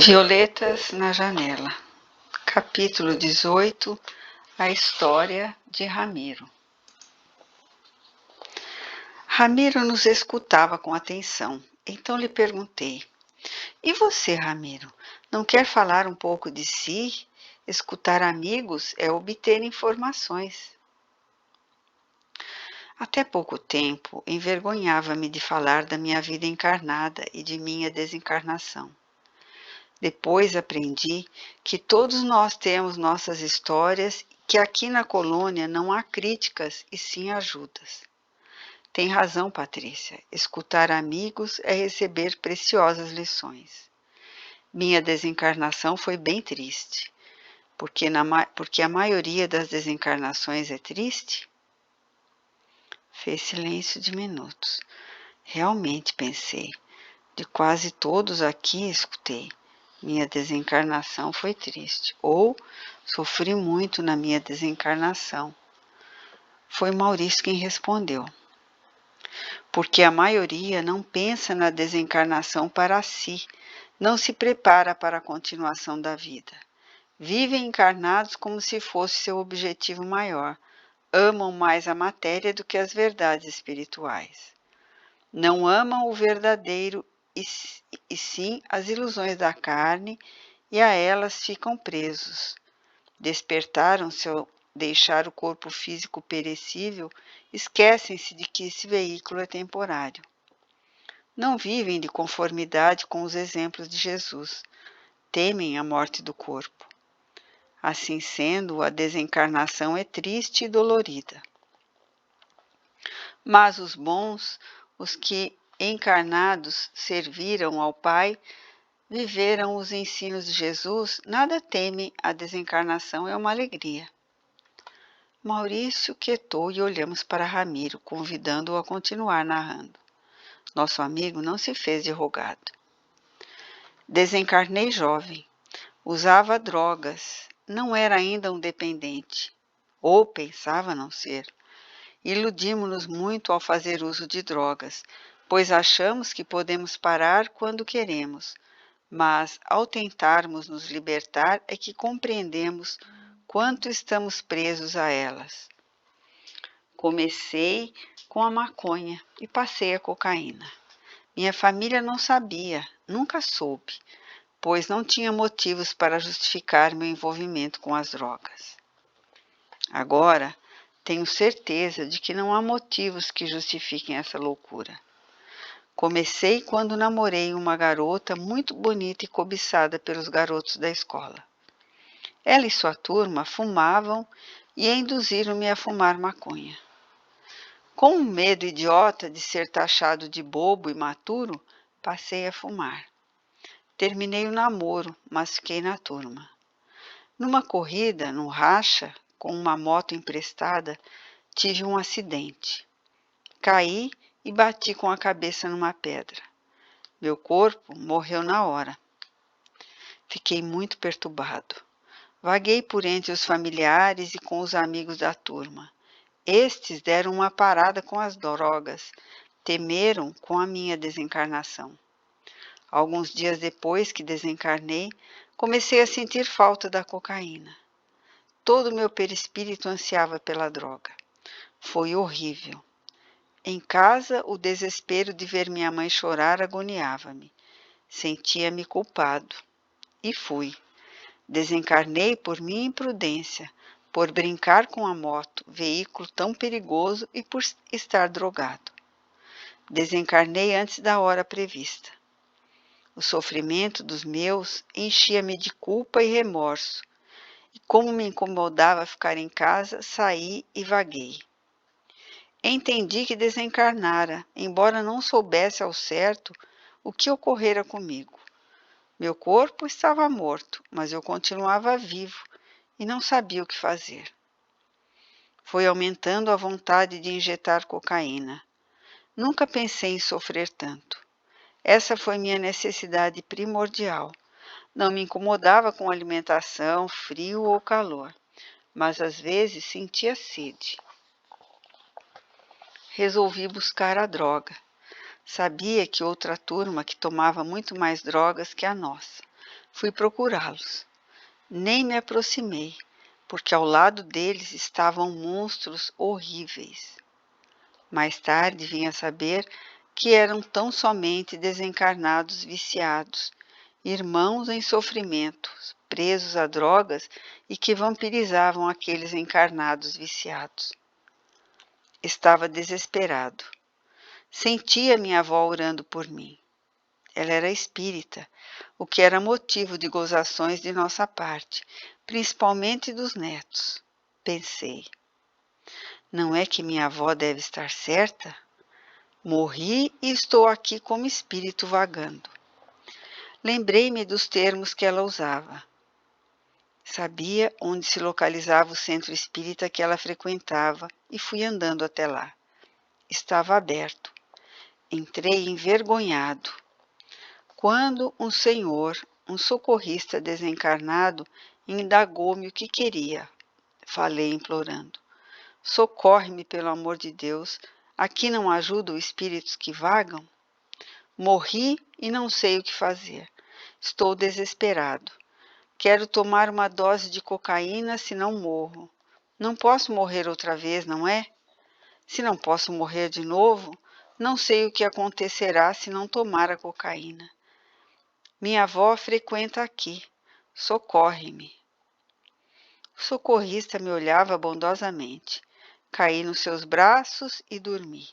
Violetas na janela. Capítulo 18. A história de Ramiro. Ramiro nos escutava com atenção. Então lhe perguntei: E você, Ramiro, não quer falar um pouco de si? Escutar amigos é obter informações. Até pouco tempo, envergonhava-me de falar da minha vida encarnada e de minha desencarnação. Depois aprendi que todos nós temos nossas histórias, que aqui na colônia não há críticas e sim ajudas. Tem razão, Patrícia. Escutar amigos é receber preciosas lições. Minha desencarnação foi bem triste. Porque a maioria das desencarnações é triste? Fez silêncio de minutos. Realmente pensei. De quase todos aqui escutei. Minha desencarnação foi triste, ou sofri muito na minha desencarnação. Foi Maurício quem respondeu. Porque a maioria não pensa na desencarnação para si, não se prepara para a continuação da vida. Vivem encarnados como se fosse seu objetivo maior. Amam mais a matéria do que as verdades espirituais. Não amam o verdadeiro e sim as ilusões da carne, e a elas ficam presos. Despertaram-se ao deixar o corpo físico perecível, esquecem-se de que esse veículo é temporário. Não vivem de conformidade com os exemplos de Jesus, temem a morte do corpo. Assim sendo, a desencarnação é triste e dolorida. Mas os bons, os que encarnados serviram ao Pai, viveram os ensinos de Jesus, nada temem, a desencarnação é uma alegria. Maurício quietou e olhamos para Ramiro, convidando-o a continuar narrando. Nosso amigo não se fez de rogado. Desencarnei jovem, usava drogas, não era ainda um dependente, ou pensava não ser. Iludimos-nos muito ao fazer uso de drogas, pois achamos que podemos parar quando queremos, mas ao tentarmos nos libertar é que compreendemos quanto estamos presos a elas. Comecei com a maconha e passei a cocaína. Minha família não sabia, nunca soube, pois não tinha motivos para justificar meu envolvimento com as drogas. Agora, tenho certeza de que não há motivos que justifiquem essa loucura. Comecei quando namorei uma garota muito bonita e cobiçada pelos garotos da escola. Ela e sua turma fumavam e induziram-me a fumar maconha. Com um medo idiota de ser taxado de bobo e maturo, passei a fumar. Terminei o namoro, mas fiquei na turma. Numa corrida, no racha, com uma moto emprestada, tive um acidente. Caí e bati com a cabeça numa pedra. Meu corpo morreu na hora. Fiquei muito perturbado. Vaguei por entre os familiares e com os amigos da turma. Estes deram uma parada com as drogas, temeram com a minha desencarnação. Alguns dias depois que desencarnei, comecei a sentir falta da cocaína. Todo o meu perispírito ansiava pela droga. Foi horrível. Em casa, o desespero de ver minha mãe chorar agoniava-me. Sentia-me culpado. E fui. Desencarnei por minha imprudência, por brincar com a moto, veículo tão perigoso, e por estar drogado. Desencarnei antes da hora prevista. O sofrimento dos meus enchia-me de culpa e remorso, e como me incomodava ficar em casa, saí e vaguei. Entendi que desencarnara, embora não soubesse ao certo o que ocorrera comigo. Meu corpo estava morto, mas eu continuava vivo e não sabia o que fazer. Foi aumentando a vontade de injetar cocaína. Nunca pensei em sofrer tanto. Essa foi minha necessidade primordial. Não me incomodava com alimentação, frio ou calor, mas às vezes sentia sede. Resolvi buscar a droga. Sabia que outra turma que tomava muito mais drogas que a nossa. Fui procurá-los. Nem me aproximei, porque ao lado deles estavam monstros horríveis. Mais tarde vim a saber que eram tão somente desencarnados viciados, irmãos em sofrimento, presos a drogas e que vampirizavam aqueles encarnados viciados. Estava desesperado. Sentia minha avó orando por mim. Ela era espírita, o que era motivo de gozações de nossa parte, principalmente dos netos. Pensei, não é que minha avó deve estar certa? Morri e estou aqui como espírito vagando. Lembrei-me dos termos que ela usava. Sabia onde se localizava o centro espírita que ela frequentava e fui andando até lá. Estava aberto. Entrei envergonhado. Quando um senhor, um socorrista desencarnado, indagou-me o que queria. Falei implorando. Socorre-me, pelo amor de Deus. Aqui não ajudam espíritos que vagam? Morri e não sei o que fazer. Estou desesperado. Quero tomar uma dose de cocaína, senão morro. Não posso morrer outra vez, não é? Se não posso morrer de novo, não sei o que acontecerá se não tomar a cocaína. Minha avó frequenta aqui. Socorre-me. O socorrista me olhava bondosamente. Caí nos seus braços e dormi.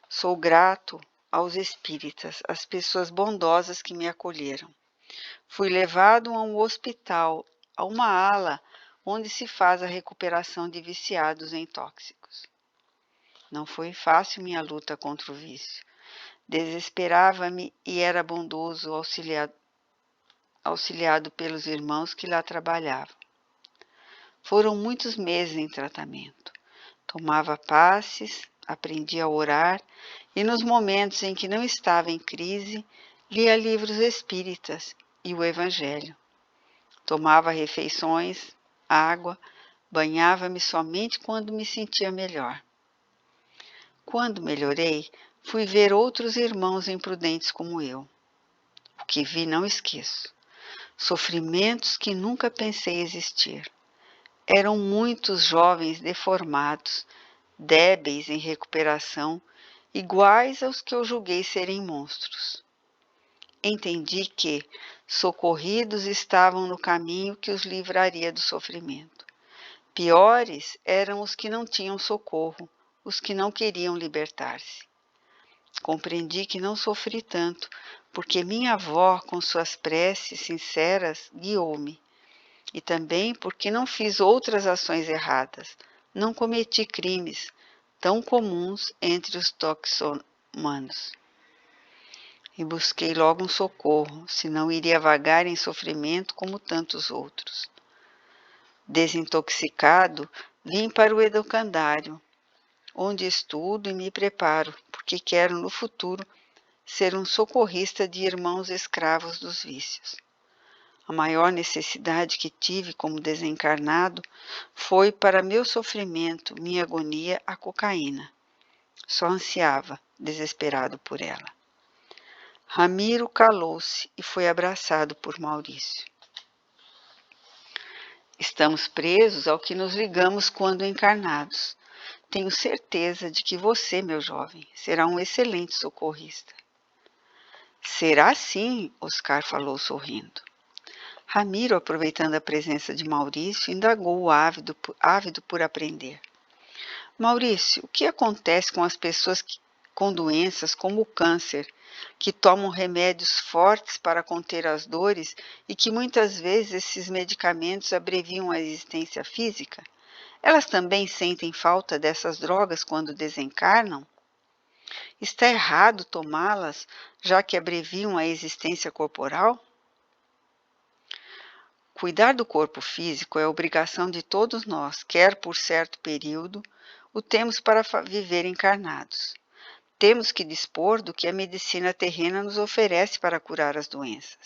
Sou grato aos espíritas, às pessoas bondosas que me acolheram. Fui levado a um hospital, a uma ala onde se faz a recuperação de viciados em tóxicos. Não foi fácil minha luta contra o vício. Desesperava-me e era bondoso auxiliado pelos irmãos que lá trabalhavam. Foram muitos meses em tratamento. Tomava passes, aprendi a orar e nos momentos em que não estava em crise, lia livros espíritas e o Evangelho. Tomava refeições, água, banhava-me somente quando me sentia melhor. Quando melhorei, fui ver outros irmãos imprudentes como eu. O que vi não esqueço. Sofrimentos que nunca pensei existir. Eram muitos jovens deformados, débeis em recuperação, iguais aos que eu julguei serem monstros. Entendi que, socorridos, estavam no caminho que os livraria do sofrimento. Piores eram os que não tinham socorro, os que não queriam libertar-se. Compreendi que não sofri tanto, porque minha avó, com suas preces sinceras, guiou-me. E também porque não fiz outras ações erradas, não cometi crimes tão comuns entre os toxicomanos. E busquei logo um socorro, senão iria vagar em sofrimento como tantos outros. Desintoxicado, vim para o educandário, onde estudo e me preparo, porque quero no futuro ser um socorrista de irmãos escravos dos vícios. A maior necessidade que tive como desencarnado foi para meu sofrimento, minha agonia, a cocaína. Só ansiava, desesperado por ela. Ramiro calou-se e foi abraçado por Maurício. Estamos presos ao que nos ligamos quando encarnados. Tenho certeza de que você, meu jovem, será um excelente socorrista. Será sim, Oscar falou sorrindo. Ramiro, aproveitando a presença de Maurício, indagou ávido por aprender. Maurício, o que acontece com as pessoas com doenças como o câncer, que tomam remédios fortes para conter as dores e que muitas vezes esses medicamentos abreviam a existência física? Elas também sentem falta dessas drogas quando desencarnam? Está errado tomá-las, já que abreviam a existência corporal? Cuidar do corpo físico é obrigação de todos nós, quer por certo período o temos para viver encarnados. Temos que dispor do que a medicina terrena nos oferece para curar as doenças.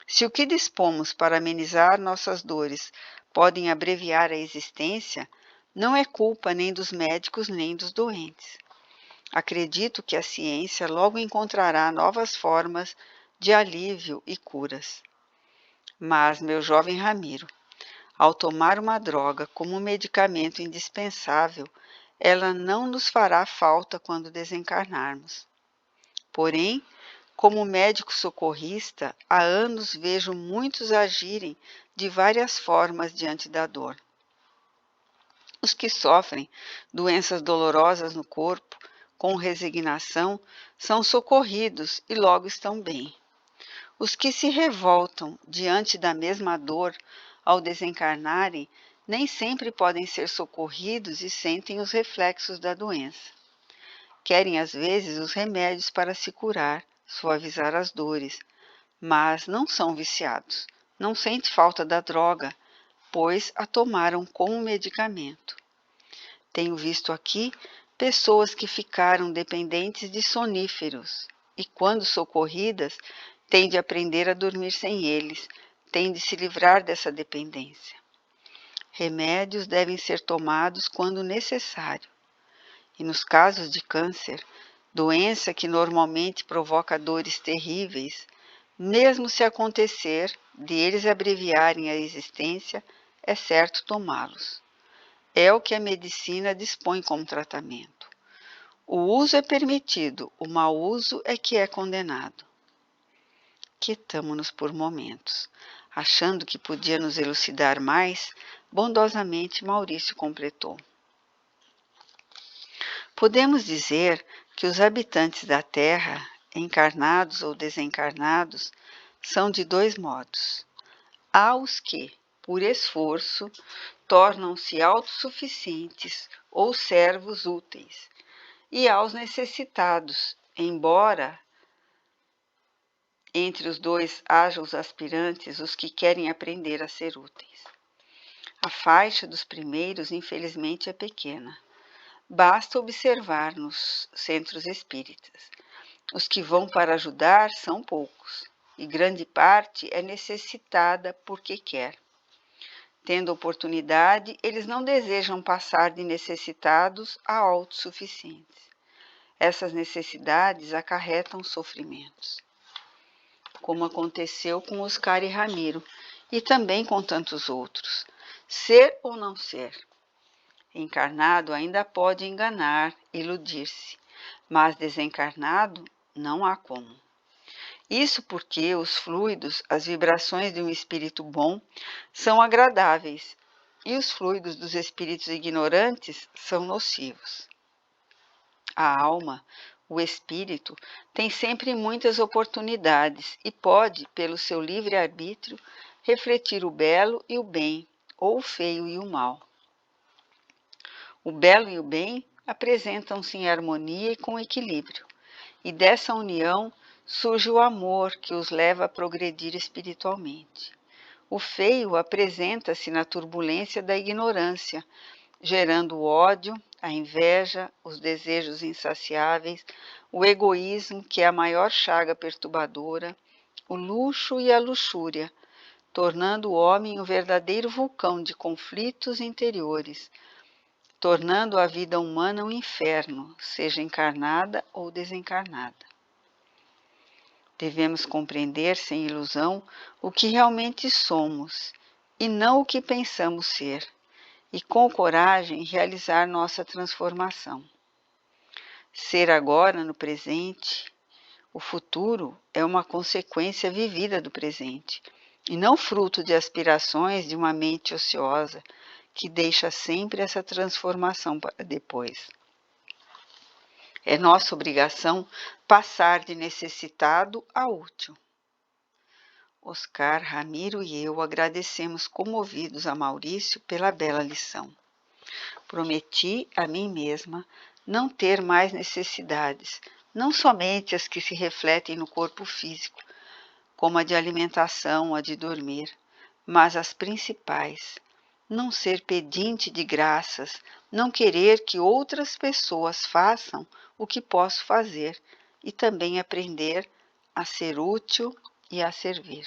Se o que dispomos para amenizar nossas dores podem abreviar a existência, não é culpa nem dos médicos nem dos doentes. Acredito que a ciência logo encontrará novas formas de alívio e curas. Mas, meu jovem Ramiro, ao tomar uma droga como um medicamento indispensável, ela não nos fará falta quando desencarnarmos. Porém, como médico socorrista, há anos vejo muitos agirem de várias formas diante da dor. Os que sofrem doenças dolorosas no corpo, com resignação, são socorridos e logo estão bem. Os que se revoltam diante da mesma dor ao desencarnarem nem sempre podem ser socorridos e sentem os reflexos da doença. Querem às vezes os remédios para se curar, suavizar as dores, mas não são viciados, não sentem falta da droga, pois a tomaram como medicamento. Tenho visto aqui pessoas que ficaram dependentes de soníferos e, quando socorridas, têm de aprender a dormir sem eles, têm de se livrar dessa dependência. Remédios devem ser tomados quando necessário. E nos casos de câncer, doença que normalmente provoca dores terríveis, mesmo se acontecer de eles abreviarem a existência, é certo tomá-los. É o que a medicina dispõe como tratamento. O uso é permitido, o mau uso é que é condenado. Quietamo-nos por momentos. Achando que podia nos elucidar mais, bondosamente Maurício completou. Podemos dizer que os habitantes da Terra, encarnados ou desencarnados, são de dois modos. Há os que, por esforço, tornam-se autossuficientes ou servos úteis, e aos necessitados, embora entre os dois haja os aspirantes, os que querem aprender a ser úteis. A faixa dos primeiros, infelizmente, é pequena. Basta observar nos centros espíritas. Os que vão para ajudar são poucos, e grande parte é necessitada porque quer. Tendo oportunidade, eles não desejam passar de necessitados a autossuficientes. Essas necessidades acarretam sofrimentos, como aconteceu com Oscar e Ramiro, e também com tantos outros. Ser ou não ser? Encarnado ainda pode enganar, iludir-se, mas desencarnado não há como. Isso porque os fluidos, as vibrações de um espírito bom, são agradáveis, e os fluidos dos espíritos ignorantes são nocivos. A alma, o espírito, tem sempre muitas oportunidades e pode, pelo seu livre-arbítrio, refletir o belo e o bem, ou o feio e o mal. O belo e o bem apresentam-se em harmonia e com equilíbrio, e dessa união surge o amor que os leva a progredir espiritualmente. O feio apresenta-se na turbulência da ignorância, gerando o ódio, a inveja, os desejos insaciáveis, o egoísmo, que é a maior chaga perturbadora, o luxo e a luxúria, tornando o homem um verdadeiro vulcão de conflitos interiores, tornando a vida humana um inferno, seja encarnada ou desencarnada. Devemos compreender sem ilusão o que realmente somos e não o que pensamos ser, e com coragem realizar nossa transformação. Ser agora no presente, o futuro é uma consequência vivida do presente, e não fruto de aspirações de uma mente ociosa que deixa sempre essa transformação para depois. É nossa obrigação passar de necessitado a útil. Oscar, Ramiro e eu agradecemos comovidos a Maurício pela bela lição. Prometi a mim mesma não ter mais necessidades, não somente as que se refletem no corpo físico, como a de alimentação, a de dormir, mas as principais. Não ser pedinte de graças, não querer que outras pessoas façam o que posso fazer e também aprender a ser útil e a servir.